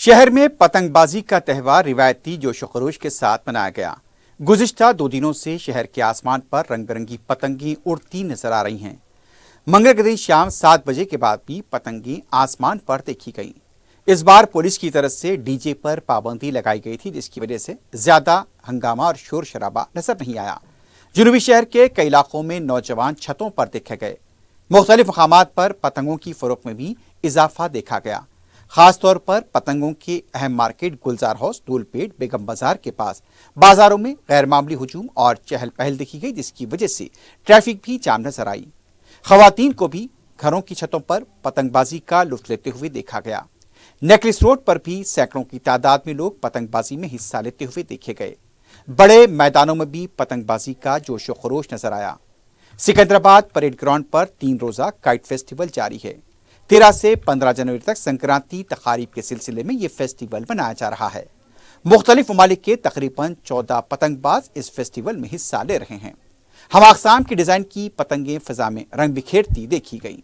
शहर में पतंगबाजी का त्यौहार रिवायती जोशो खरोश के साथ मनाया गया। गुज़िश्ता 2 दिनों से शहर के आसमान पर रंग बिरंगी पतंगें उड़ती नजर आ रही हैं। मंगल के दिन शाम 7 बजे के बाद भी पतंगें आसमान पर देखी गईं। इस बार पुलिस की तरफ से डीजे पर पाबंदी लगाई गई थी, जिसकी वजह से ज्यादा हंगामा और शोर शराबा नजर नहीं आया। जुनूबी शहर के कई इलाकों में नौजवान छतों पर देखे गए। मुख्तलिफ मकामात पर पतंगों की फरोख्त में भी इजाफा देखा गया। खासतौर पर पतंगों के अहम मार्केट गुलजार हाउस, टोलपेट, बेगम बाजार के पास बाजारों में गैर मामूली हुजूम और चहल पहल देखी गई, जिसकी वजह से ट्रैफिक भी जाम नजर आई। खवातीन को भी घरों की छतों पर पतंगबाजी का लुत्फ लेते हुए देखा गया। नेकलेस रोड पर भी सैकड़ों की तादाद में लोग पतंगबाजी में हिस्सा लेते हुए देखे गए। बड़े मैदानों में भी पतंगबाजी का जोशो खरोश नजर आया। सिकंदराबाद परेड ग्राउंड पर 3 रोजा काइट फेस्टिवल जारी है। 13 से 15 जनवरी तक संक्रांति तकारीब के सिलसिले में यह फेस्टिवल मनाया जा रहा है। मुख्तलिफ ममालिक के तकरीबन 14 पतंगबाज इस फेस्टिवल में हिस्सा ले रहे हैं। हम अक़साम की डिजाइन की पतंगें फिजा में रंग बिखेरती देखी गई।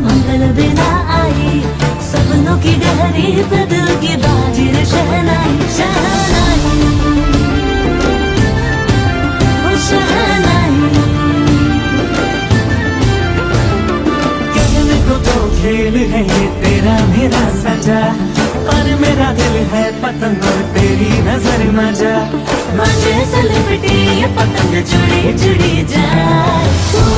मंगल बिना आई सपनों की गहरी पे दिल की बाजी शहनाई शहनाई ओ शहनाई। खेल को तो खेल है ये तेरा मेरा सजा, और मेरा दिल है पतंग और तेरी नजर मजा। मजे से लिपटी ये पतंग जुड़ी जुड़ी जाए।